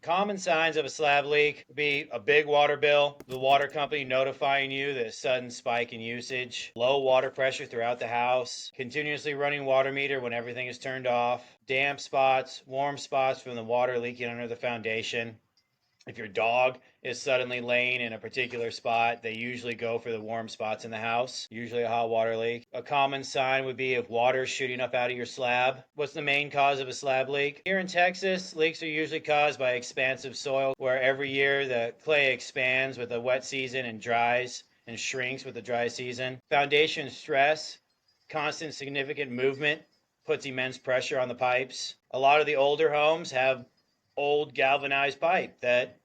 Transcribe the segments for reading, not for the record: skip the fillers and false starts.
Common signs of a slab leak would be a big water bill, the water company notifying you that a sudden spike in usage, low water pressure throughout the house, continuously running water meter when everything is turned off, damp spots, warm spots from the water leaking under the foundation. If your dog is suddenly laying in a particular spot, they usually go for the warm spots in the house, usually a hot water leak. A common sign would be if water is shooting up out of your slab. What's the main cause of a slab leak? Here in Texas, leaks are usually caused by expansive soil, where every year the clay expands with the wet season and dries and shrinks with the dry season. Foundation stress, constant significant movement puts immense pressure on the pipes. A lot of the older homes have old galvanized pipe that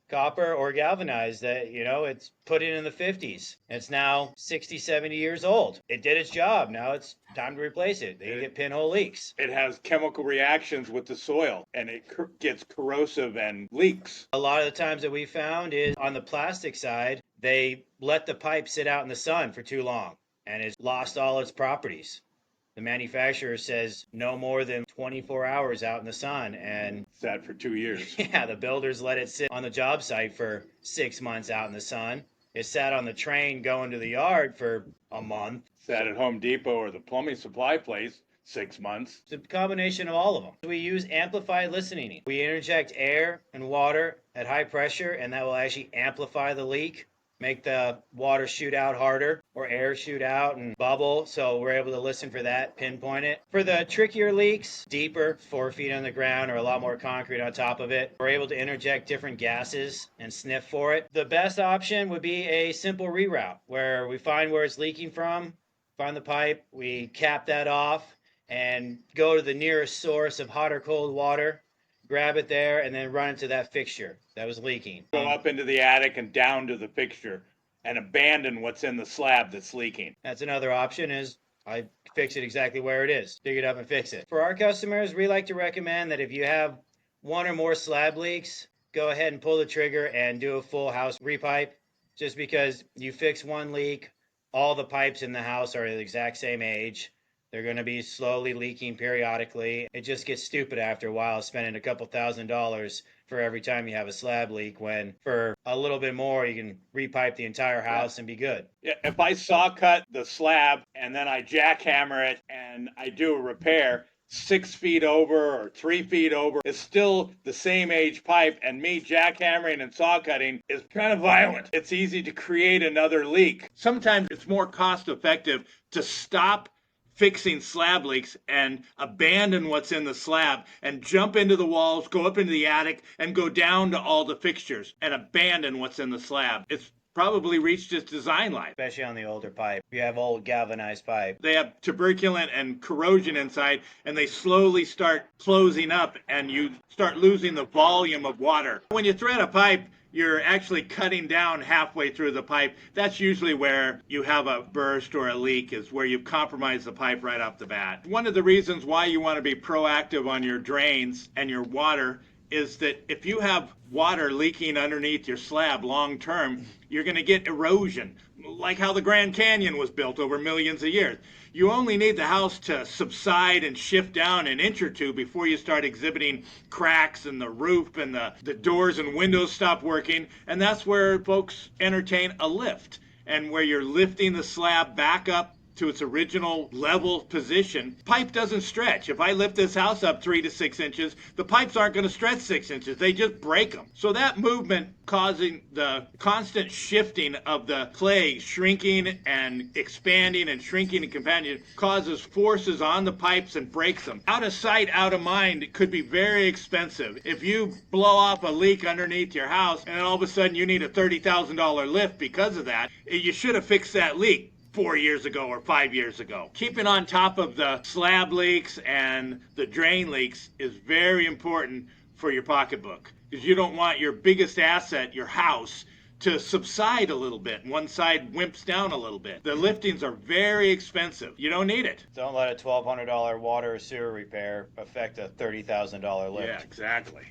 copper or galvanized that, it's put in the 50s. It's now 60, 70 years old. It did its job. Now it's time to replace it. They get pinhole leaks. It has chemical reactions with the soil and it gets corrosive and leaks. A lot of the times that we found is on the plastic side, they let the pipe sit out in the sun for too long and it's lost all its properties. The manufacturer says no more than 24 hours out in the sun, and sat for 2 years. Yeah, the builders let it sit on the job site for 6 months out in the sun. It sat on the train going to the yard for a month. Sat at Home Depot or the plumbing supply place 6 months. It's a combination of all of them. We use amplified listening. We interject air and water at high pressure, and that will actually amplify the leak, make the water shoot out harder or air shoot out and bubble. So we're able to listen for that, pinpoint it. For the trickier leaks, deeper, 4 feet on the ground or a lot more concrete on top of it, we're able to interject different gases and sniff for it. The best option would be a simple reroute where we find where it's leaking from, find the pipe, we cap that off and go to the nearest source of hot or cold water, grab it there, and then run it to that fixture that was leaking. Go up into the attic and down to the fixture and abandon what's in the slab that's leaking. That's another option is I fix it exactly where it is. Dig it up and fix it. For our customers, we like to recommend that if you have one or more slab leaks, go ahead and pull the trigger and do a full house repipe. Just because you fix one leak, all the pipes in the house are the exact same age. They're going to be slowly leaking periodically. It just gets stupid after a while spending a couple $1,000s for every time you have a slab leak, when for a little bit more you can repipe the entire house and be good. Yeah, if I saw cut the slab and then I jackhammer it and I do a repair 6 feet over or 3 feet over, it's still the same age pipe, and me jackhammering and saw cutting is kind of violent. It's easy to create another leak. Sometimes it's more cost effective to stop fixing slab leaks and abandon what's in the slab and jump into the walls, go up into the attic and go down to all the fixtures and abandon what's in the slab. It's probably reached its design life. Especially on the older pipe. If you have old galvanized pipe, they have tuberculent and corrosion inside, and they slowly start closing up and you start losing the volume of water. When you thread a pipe, you're actually cutting down halfway through the pipe. That's usually where you have a burst or a leak, is where you've compromised the pipe right off the bat. One of the reasons why you want to be proactive on your drains and your water is that if you have water leaking underneath your slab long term, you're going to get erosion, like how the Grand Canyon was built over millions of years. You only need the house to subside and shift down an inch or two before you start exhibiting cracks in the roof and the doors and windows stop working. And that's where folks entertain a lift, and where you're lifting the slab back up to its original level position. Pipe doesn't stretch. If I lift this house up 3 to 6 inches, the pipes aren't going to stretch 6 inches. They just break them. So that movement, causing the constant shifting of the clay, shrinking and expanding and shrinking and companion, causes forces on the pipes and breaks them. Out of sight, out of mind, it could be very expensive. If you blow off a leak underneath your house and all of a sudden you need a $30,000 lift because of that, you should have fixed that leak 4 years ago or 5 years ago. Keeping on top of the slab leaks and the drain leaks is very important for your pocketbook, because you don't want your biggest asset, your house, to subside a little bit. One side wimps down a little bit. The liftings are very expensive. You don't need it. Don't let a $1,200 water or sewer repair affect a $30,000 lift. Yeah, exactly.